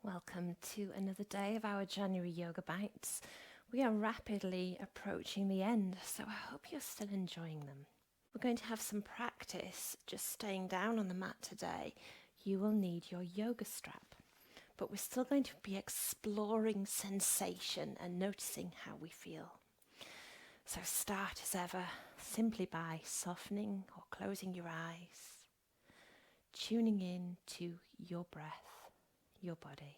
Welcome to another day of our January Yoga Bites. We are rapidly approaching the end, so I hope you're still enjoying them. We're going to have some practice just staying down on the mat today. You will need your yoga strap, but we're still going to be exploring sensation and noticing how we feel. So start as ever simply by softening or closing your eyes, tuning in to your breath, your body.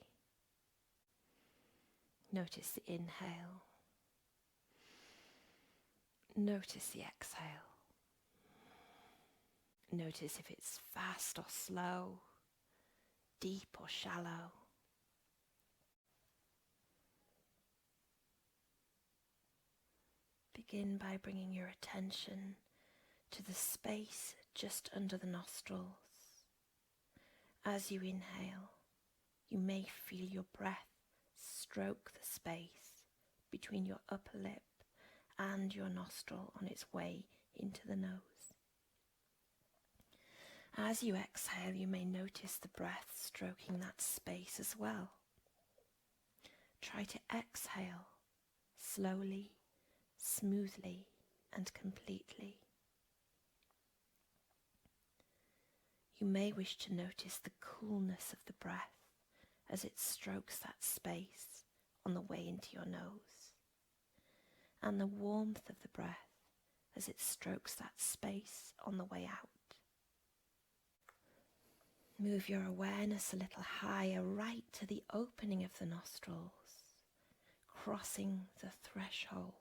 Notice the inhale. Notice the exhale. Notice if it's fast or slow, deep or shallow. Begin by bringing your attention to the space just under the nostrils. As you inhale, you may feel your breath stroke the space between your upper lip and your nostril on its way into the nose. As you exhale, you may notice the breath stroking that space as well. Try to exhale slowly, smoothly, and completely. You may wish to notice the coolness of the breath as it strokes that space on the way into your nose, and the warmth of the breath as it strokes that space on the way out. Move your awareness a little higher, right to the opening of the nostrils, crossing the threshold.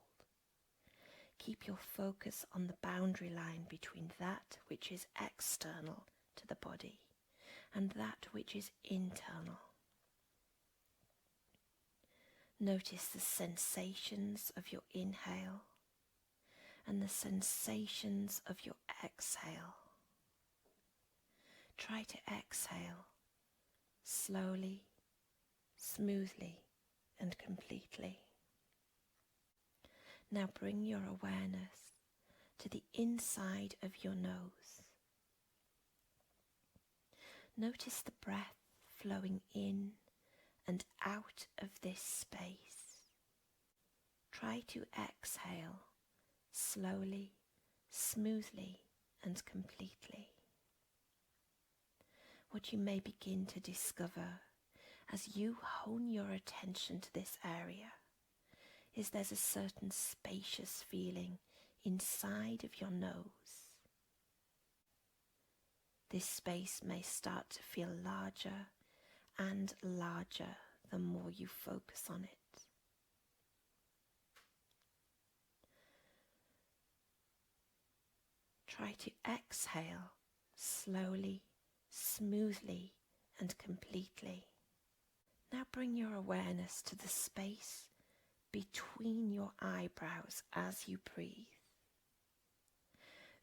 Keep your focus on the boundary line between that which is external to the body and that which is internal. Notice the sensations of your inhale and the sensations of your exhale. Try to exhale slowly, smoothly, and completely. Now bring your awareness to the inside of your nose. Notice the breath flowing in and out of this space. Try to exhale slowly, smoothly, and completely. What you may begin to discover as you hone your attention to this area is there's a certain spacious feeling inside of your nose. This space may start to feel larger and larger the more you focus on it. Try to exhale slowly, smoothly, and completely. Now bring your awareness to the space between your eyebrows as you breathe.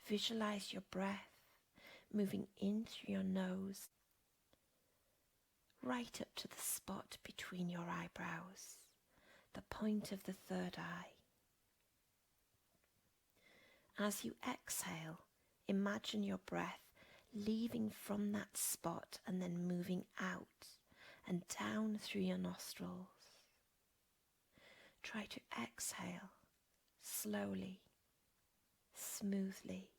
Visualize your breath moving in through your nose, right up to the spot between your eyebrows, the point of the third eye. As you exhale, imagine your breath leaving from that spot and then moving out and down through your nostrils. Try to exhale slowly, smoothly,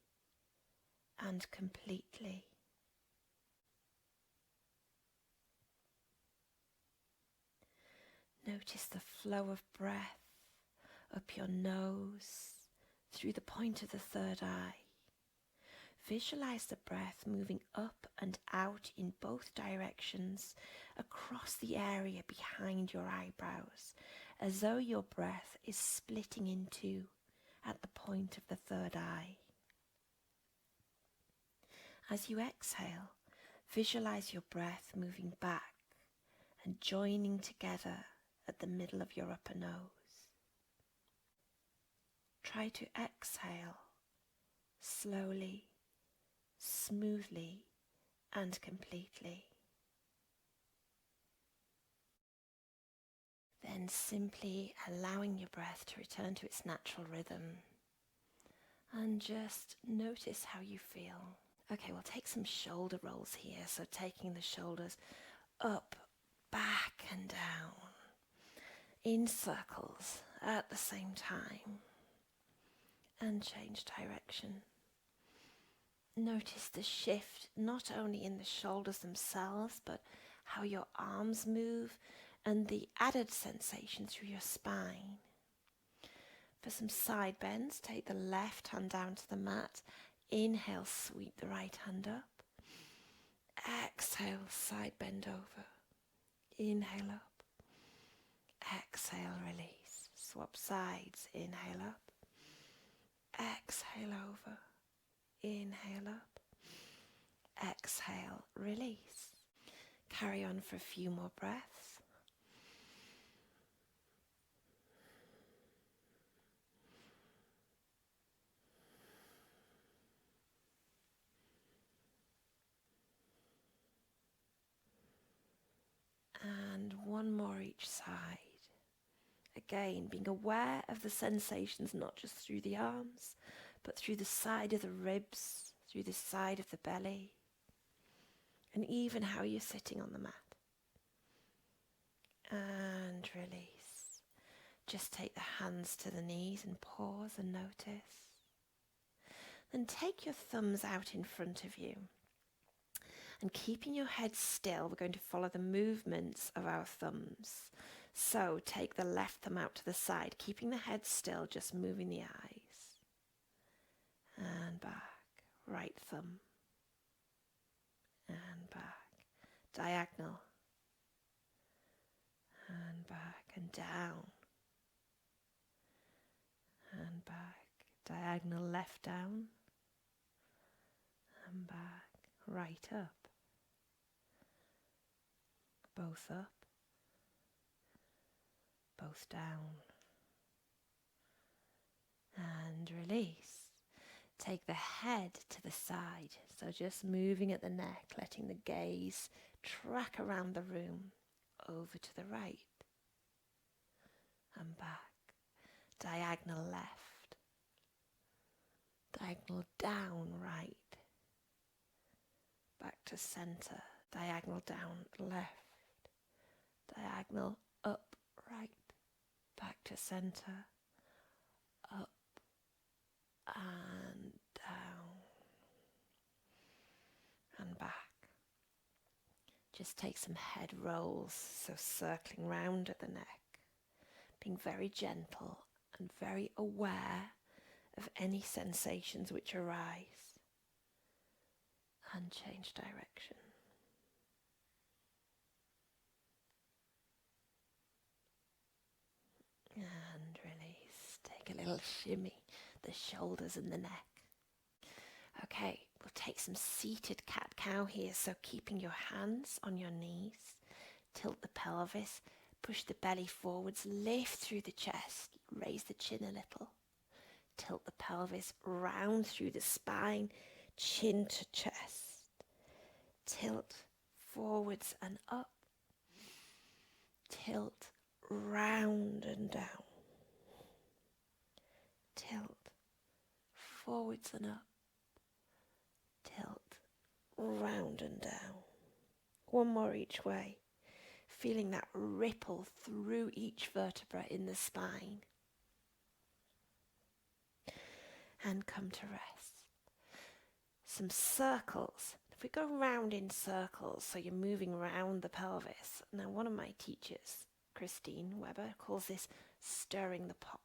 and completely. Notice the flow of breath up your nose, through the point of the third eye. Visualize the breath moving up and out in both directions across the area behind your eyebrows, as though your breath is splitting in two at the point of the third eye. As you exhale, visualize your breath moving back and joining together at the middle of your upper nose. Try to exhale slowly, smoothly, and completely. Then simply allowing your breath to return to its natural rhythm, and just notice how you feel. Okay, we'll take some shoulder rolls here. So taking the shoulders up back and down in circles at the same time, and change direction. Notice the shift not only in the shoulders themselves, but how your arms move and the added sensation through your spine. For some side bends, take the left hand down to the mat. Inhale, sweep the right hand up. Exhale, side bend over. Inhale up. Exhale, release. Swap sides. Inhale up. Exhale over. Inhale up. Exhale, release. Carry on for a few more breaths. And one more each side. Again, being aware of the sensations not just through the arms, but through the side of the ribs, through the side of the belly, and even how you're sitting on the mat. And release. Just take the hands to the knees and pause and notice. Then take your thumbs out in front of you. And keeping your head still, we're going to follow the movements of our thumbs. So take the left thumb out to the side, keeping the head still, just moving the eyes. And back. Right thumb. And back. Diagonal. And back and down. And back. Diagonal left down. And back. Right up. Both up. Both down. And release. Take the head to the side. So just moving at the neck, letting the gaze track around the room. Over to the right. And back. Diagonal left. Diagonal down right. Back to center. Diagonal down left. Diagonal up right. Back to center. Up and down. And back. Just take some head rolls, so circling round at the neck, being very gentle and very aware of any sensations which arise, and change direction. And release. Take a little shimmy, the shoulders and the neck. Okay, we'll take some seated cat-cow here, so keeping your hands on your knees, tilt the pelvis, push the belly forwards, lift through the chest, raise the chin a little, tilt the pelvis round through the spine, chin to chest, tilt forwards and up, tilt round and down, tilt forwards and up, tilt round and down. One more each way, feeling that ripple through each vertebra in the spine. And come to rest. Some circles. If we go round in circles, so you're moving round the pelvis. Now, one of my teachers, Christine Weber, calls this stirring the pot.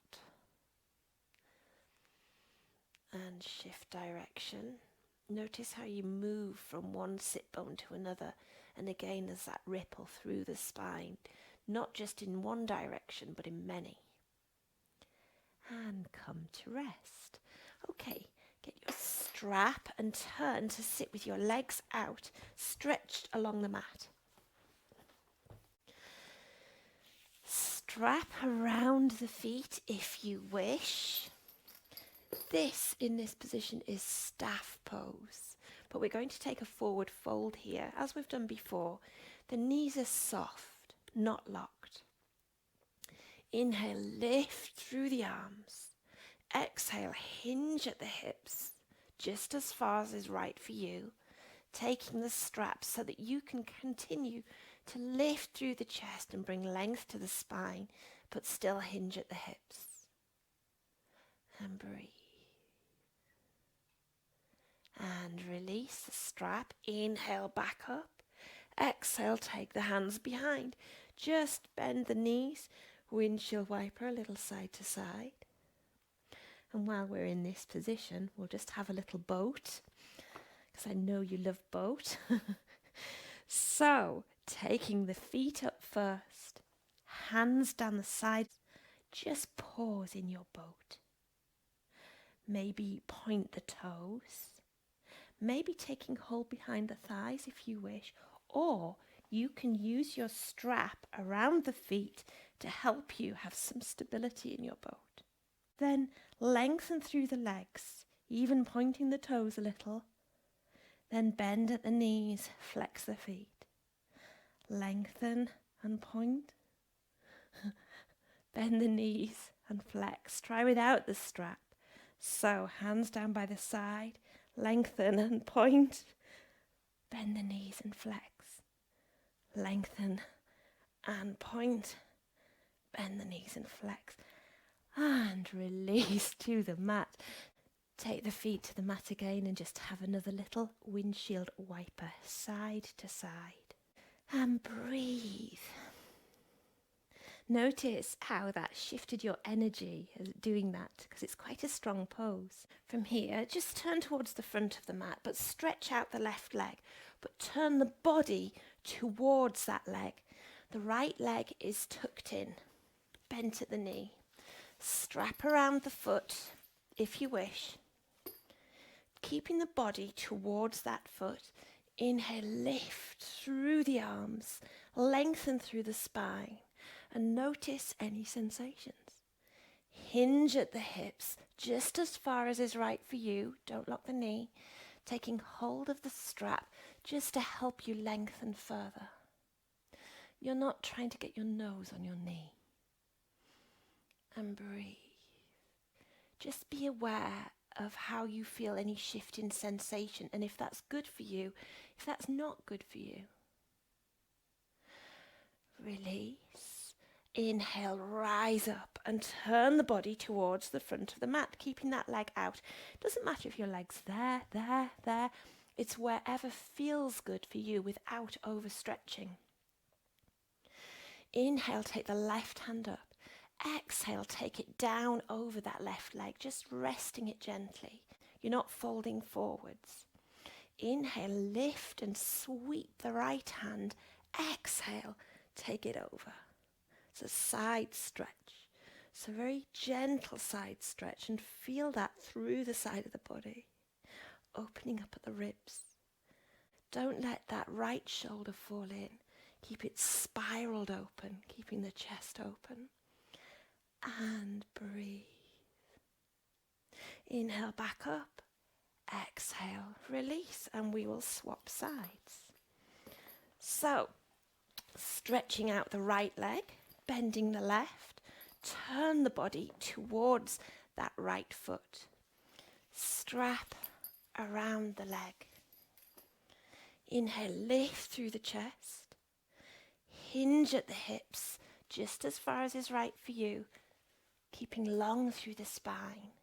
And shift direction. Notice how you move from one sit bone to another, and again there's that ripple through the spine, not just in one direction but in many. And come to rest. Okay, get your strap and turn to sit with your legs out, stretched along the mat. Strap around the feet if you wish. This, in this position, is staff pose, but we're going to take a forward fold here. As we've done before, the knees are soft, not locked. Inhale, lift through the arms. Exhale, hinge at the hips, just as far as is right for you, taking the straps so that you can continue to lift through the chest and bring length to the spine, but still hinge at the hips. And breathe. And release the strap. Inhale, back up. Exhale, take the hands behind. Just bend the knees. Windshield wiper a little side to side. And while we're in this position, we'll just have a little boat, because I know you love boat. So, taking the feet up first, hands down the sides, just pause in your boat. Maybe point the toes. Maybe taking hold behind the thighs if you wish, or you can use your strap around the feet to help you have some stability in your boat. Then lengthen through the legs, even pointing the toes a little. Then bend at the knees, flex the feet. Lengthen and point. Bend the knees and flex. Try without the strap. So hands down by the side, lengthen and point. Bend the knees and flex. Lengthen and point. Bend the knees and flex. And release to the mat. Take the feet to the mat again and just have another little windshield wiper, side to side. And breathe. Notice how that shifted your energy doing that, because it's quite a strong pose. From here, just turn towards the front of the mat, but stretch out the left leg, but turn the body towards that leg. The right leg is tucked in, bent at the knee. Strap around the foot if you wish. Keeping the body towards that foot. Inhale, lift through the arms, lengthen through the spine, and notice any sensations. Hinge at the hips, just as far as is right for you. Don't lock the knee. Taking hold of the strap just to help you lengthen further. You're not trying to get your nose on your knee. And breathe. Just be aware of how you feel any shift in sensation, and if that's good for you, if that's not good for you. Release. Inhale, rise up and turn the body towards the front of the mat, keeping that leg out. Doesn't matter if your leg's there. It's wherever feels good for you without overstretching. Inhale, take the left hand up. Exhale, take it down over that left leg, just resting it gently. You're not folding forwards. Inhale, lift and sweep the right hand. Exhale, take it over. It's a side stretch. It's a very gentle side stretch, and feel that through the side of the body, opening up at the ribs. Don't let that right shoulder fall in. Keep it spiraled open, keeping the chest open. And breathe. Inhale, back up. Exhale, release, and we will swap sides. So, stretching out the right leg, bending the left, turn the body towards that right foot. Strap around the leg. Inhale, lift through the chest. Hinge at the hips, just as far as is right for you. Keeping long through the spine.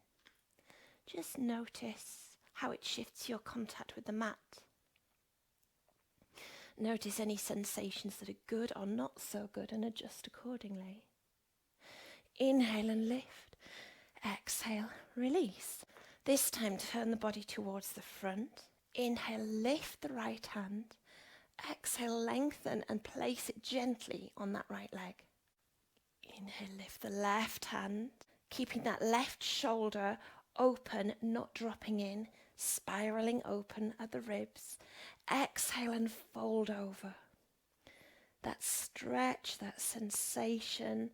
Just notice how it shifts your contact with the mat. Notice any sensations that are good or not so good and adjust accordingly. Inhale and lift. Exhale, release. This time turn the body towards the front. Inhale, lift the right hand. Exhale, lengthen and place it gently on that right leg. Inhale, lift the left hand, keeping that left shoulder open, not dropping in, spiraling open at the ribs. Exhale and fold over. That stretch, that sensation,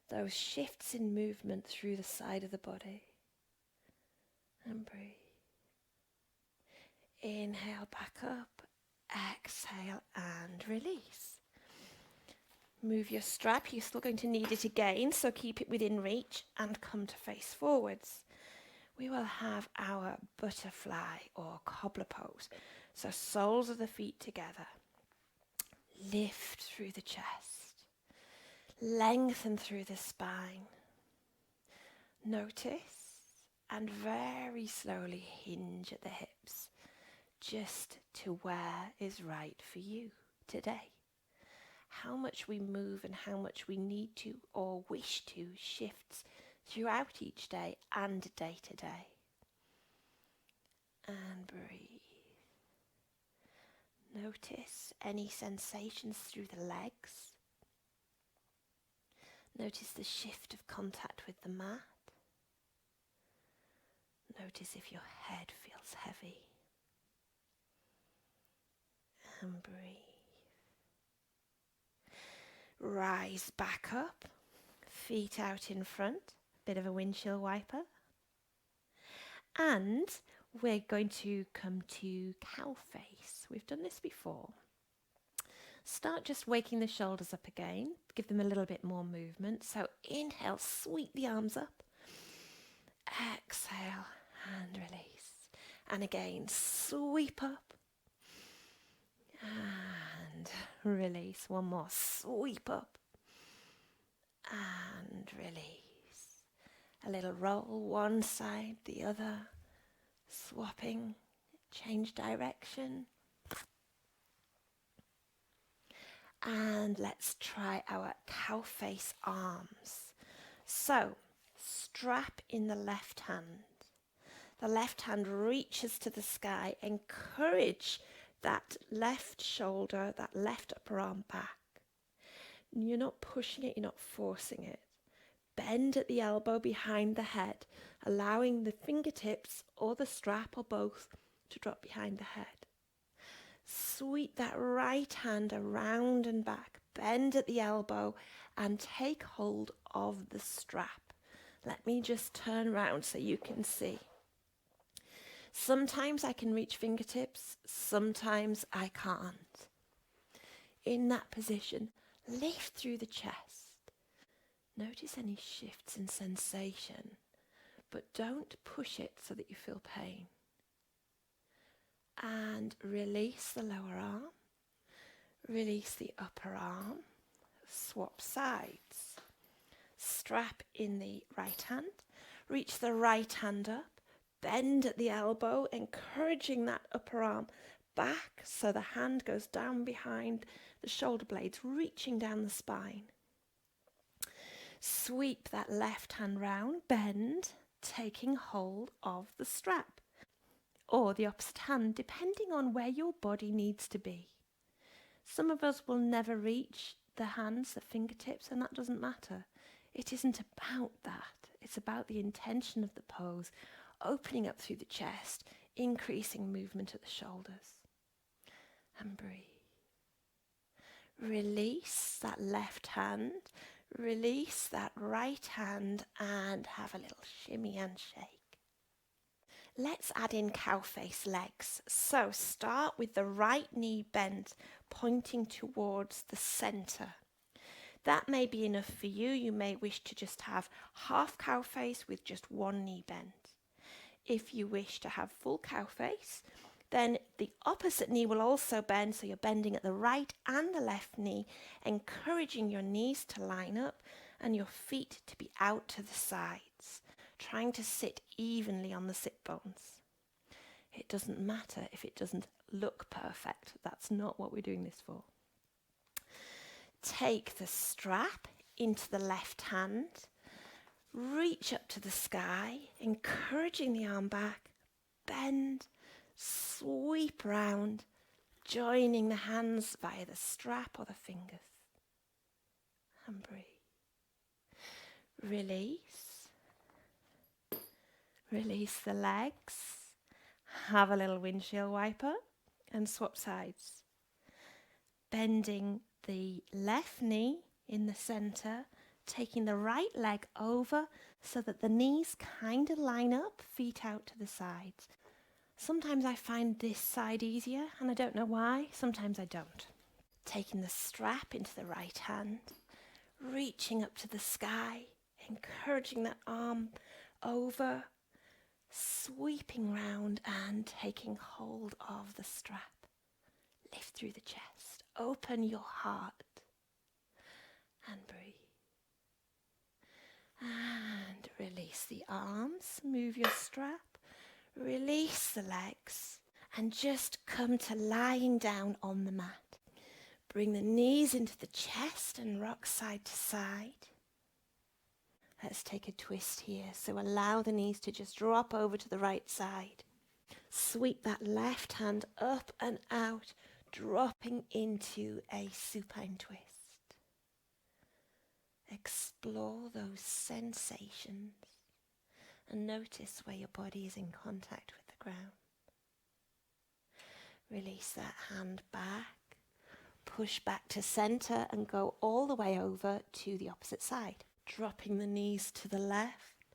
those shifts in movement through the side of the body. And breathe. Inhale, back up. Exhale and release. Move your strap. You're still going to need it again, so keep it within reach and come to face forwards. We will have our butterfly or cobbler pose. So soles of the feet together. Lift through the chest. Lengthen through the spine. Notice and very slowly hinge at the hips, just to where is right for you today. How much we move and how much we need to or wish to shifts throughout each day and day to day. And breathe. Notice any sensations through the legs. Notice the shift of contact with the mat. Notice if your head feels heavy. And breathe. Rise back up, feet out in front, bit of a windshield wiper. And we're going to come to cow face. We've done this before. Start just waking the shoulders up again. Give them a little bit more movement. So inhale, sweep the arms up. Exhale and release. And again, sweep up. And release. One more, sweep up. And release. A little roll one side, the other. Swapping, change direction. And let's try our cow face arms. So, strap in the left hand. The left hand reaches to the sky. Encourage that left shoulder, that left upper arm back. You're not pushing it, you're not forcing it. Bend at the elbow behind the head, allowing the fingertips or the strap or both to drop behind the head. Sweep that right hand around and back, bend at the elbow and take hold of the strap. Let me just turn around so you can see. Sometimes I can reach fingertips, sometimes I can't. In that position, lift through the chest. Notice any shifts in sensation, but don't push it so that you feel pain. And release the lower arm, release the upper arm, swap sides. Strap in the right hand, reach the right hand up, bend at the elbow, encouraging that upper arm back so the hand goes down behind the shoulder blades, reaching down the spine. Sweep that left hand round, bend, taking hold of the strap. Or the opposite hand, depending on where your body needs to be. Some of us will never reach the hands, the fingertips, and that doesn't matter. It isn't about that. It's about the intention of the pose, opening up through the chest, increasing movement at the shoulders. And breathe. Release that left hand, release that right hand, and have a little shimmy and shake. Let's add in cow face legs. So start with the right knee bent, pointing towards the center. That may be enough for you. You may wish to just have half cow face with just one knee bent. If you wish to have full cow face, then the opposite knee will also bend, so you're bending at the right and the left knee, encouraging your knees to line up and your feet to be out to the sides, trying to sit evenly on the sit bones. It doesn't matter if it doesn't look perfect. That's not what we're doing this for. Take the strap into the left hand, reach up to the sky, encouraging the arm back, bend, sweep round, joining the hands via the strap or the fingers. And breathe. Release. Release the legs. Have a little windshield wiper and swap sides. Bending the left knee in the center, taking the right leg over so that the knees kind of line up, feet out to the sides. Sometimes I find this side easier and I don't know why, sometimes I don't. Taking the strap into the right hand, reaching up to the sky, encouraging that arm over, sweeping round and taking hold of the strap. Lift through the chest, open your heart and breathe. And release the arms, move your strap, release the legs, and just come to lying down on the mat. Bring the knees into the chest and rock side to side. Let's take a twist here. So allow the knees to just drop over to the right side. Sweep that left hand up and out, dropping into a supine twist. Explore those sensations and notice where your body is in contact with the ground. Release that hand back, push back to center and go all the way over to the opposite side. Dropping the knees to the left,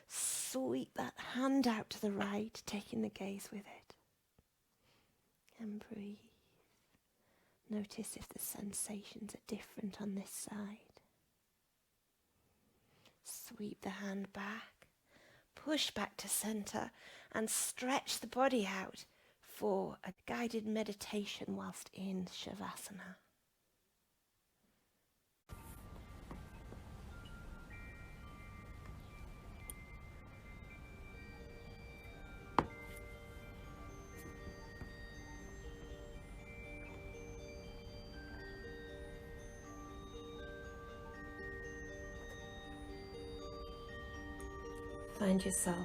sweep that hand out to the right, taking the gaze with it. And breathe. Notice if the sensations are different on this side. Sweep the hand back, push back to center and stretch the body out for a guided meditation whilst in Shavasana. Find yourself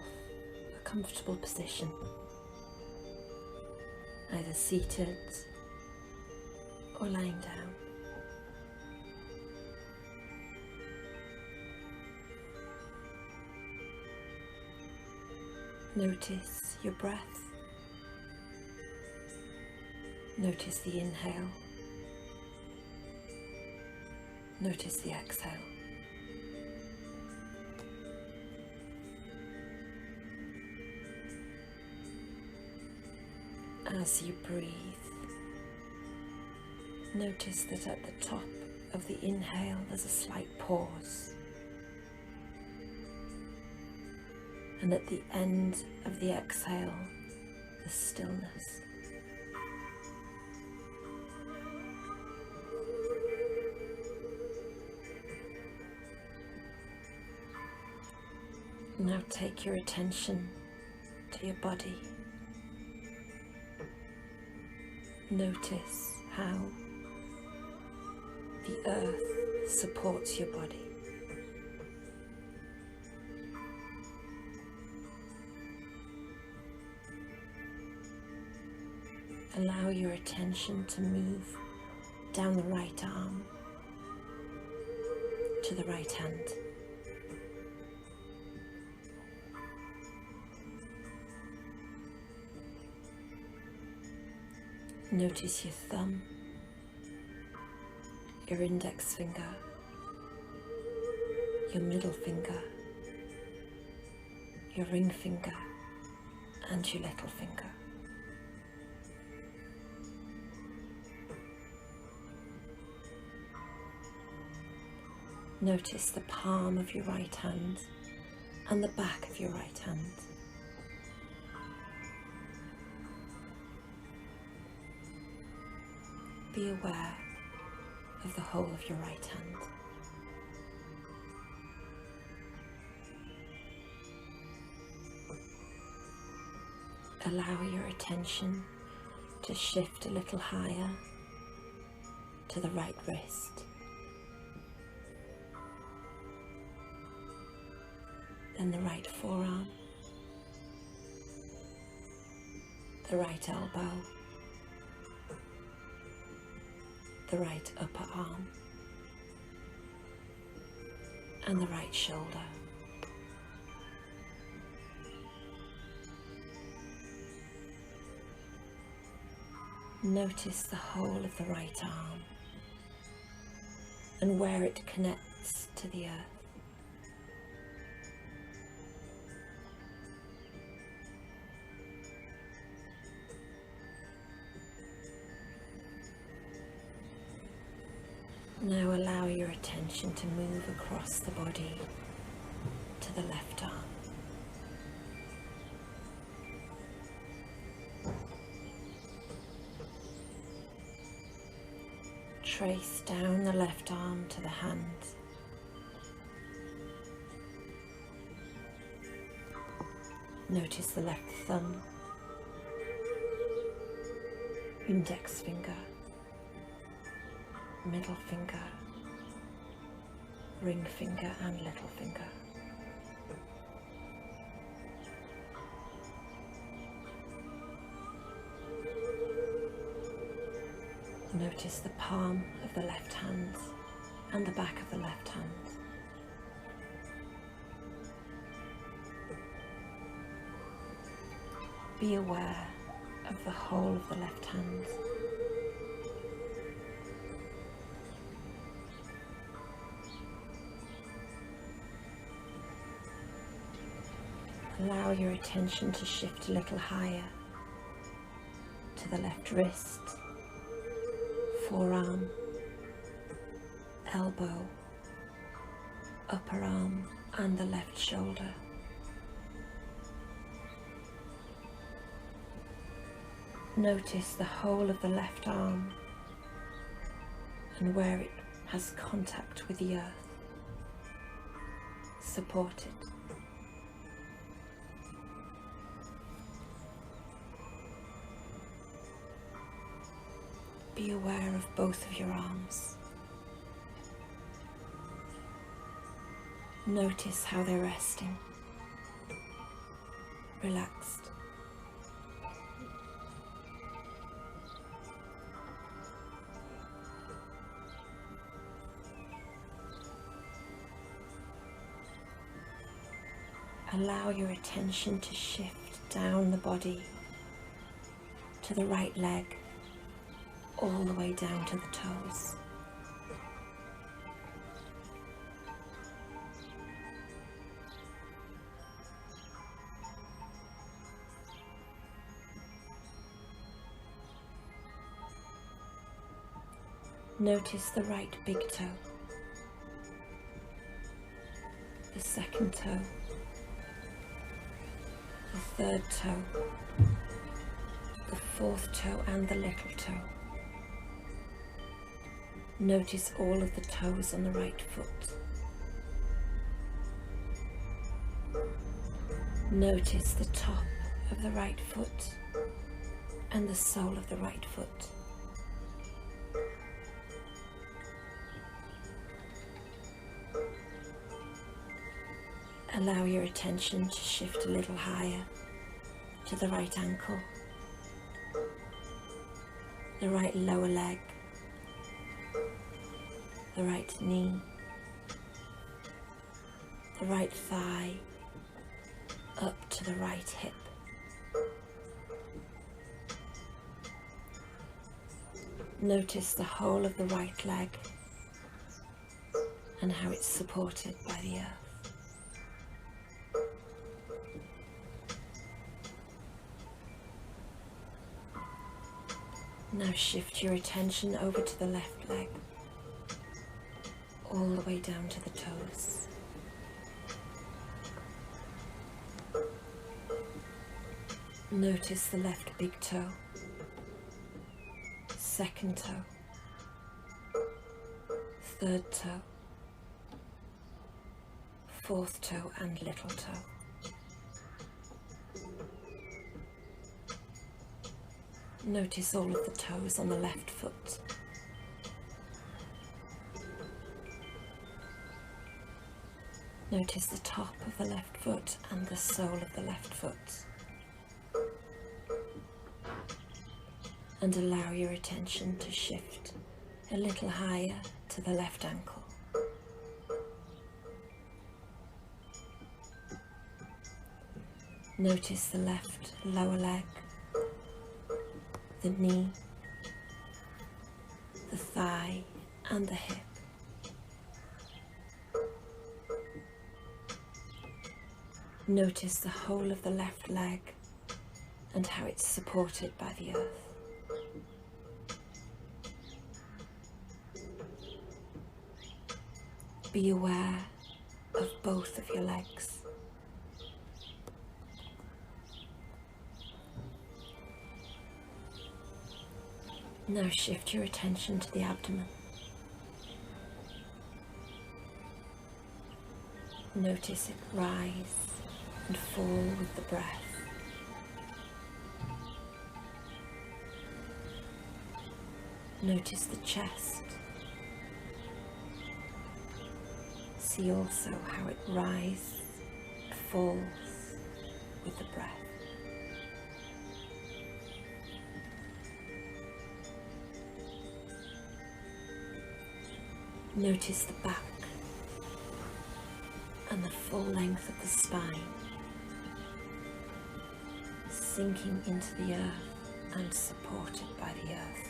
a comfortable position, either seated or lying down. Notice your breath. Notice the inhale. Notice the exhale. As you breathe, notice that at the top of the inhale there's a slight pause, and at the end of the exhale the stillness. Now take your attention to your body. Notice how the earth supports your body. Allow your attention to move down the right arm to the right hand. Notice your thumb, your index finger, your middle finger, your ring finger, and your little finger. Notice the palm of your right hand and the back of your right hand. Be aware of the whole of your right hand. Allow your attention to shift a little higher to the right wrist, then the right forearm, the right elbow, the right upper arm, and the right shoulder. Notice the whole of the right arm and where it connects to the earth. Now allow your attention to move across the body to the left arm. Trace down the left arm to the hand. Notice the left thumb, index finger, middle finger, ring finger and little finger. Notice the palm of the left hand and the back of the left hand. Be aware of the whole of the left hand. Allow your attention to shift a little higher to the left wrist, forearm, elbow, upper arm and the left shoulder. Notice the whole of the left arm and where it has contact with the earth. Support it. Be aware of both of your arms. Notice how they're resting, relaxed. Allow your attention to shift down the body to the right leg, all the way down to the toes. Notice the right big toe, the second toe, the third toe, the fourth toe and the little toe. Notice all of the toes on the right foot. Notice the top of the right foot and the sole of the right foot. Allow your attention to shift a little higher to the right ankle, the right lower leg, the right knee, the right thigh, up to the right hip. Notice the whole of the right leg and how it's supported by the earth. Now shift your attention over to the left leg, all the way down to the toes. Notice the left big toe, second toe, third toe, fourth toe and little toe. Notice all of the toes on the left foot. Notice the top of the left foot and the sole of the left foot. And allow your attention to shift a little higher to the left ankle. Notice the left lower leg, the knee, the thigh and the hip. Notice the whole of the left leg and how it's supported by the earth. Be aware of both of your legs. Now shift your attention to the abdomen. Notice it rise and fall with the breath. Notice the chest. See also how it rises, falls with the breath. Notice the back and the full length of the spine, sinking into the earth and supported by the earth.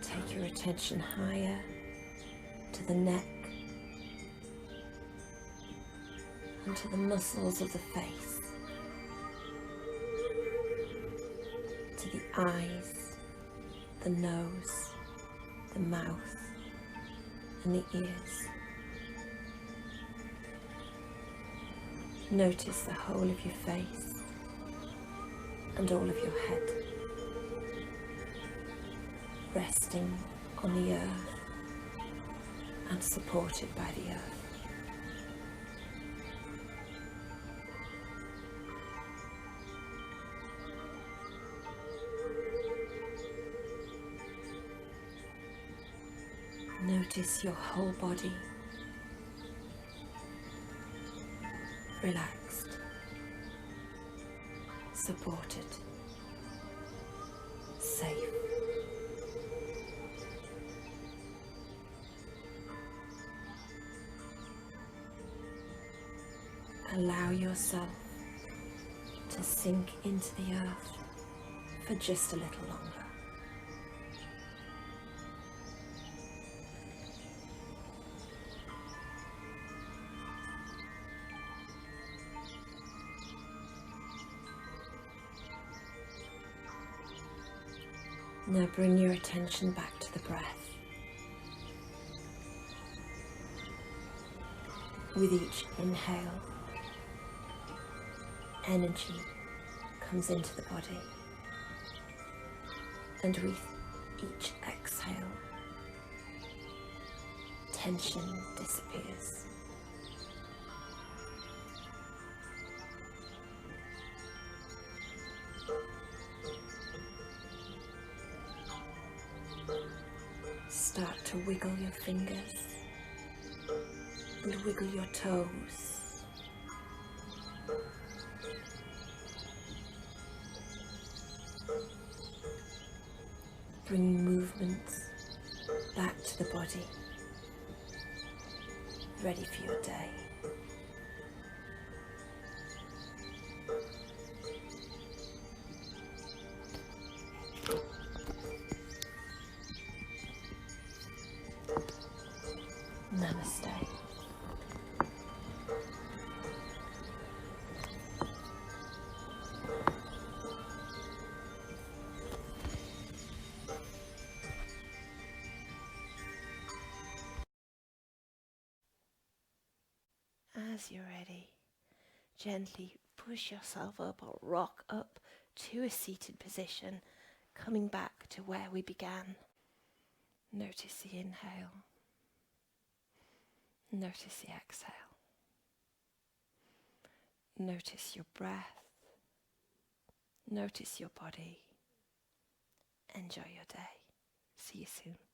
Take your attention higher to the neck and to the muscles of the face, to the eyes, the nose, the mouth, and the ears. Notice the whole of your face and all of your head, resting on the earth and supported by the earth. Notice your whole body relaxed, supported, safe. Allow yourself to sink into the earth for just a little longer. Now bring your attention back to the breath. With each inhale, energy comes into the body, and with each exhale, tension disappears. Start to wiggle your fingers and wiggle your toes. Bringing movements back to the body, ready for your day. Namaste. As you're ready, gently push yourself up or rock up to a seated position, coming back to where we began. Notice the inhale. Notice the exhale. Notice your breath. Notice your body. Enjoy your day. See you soon.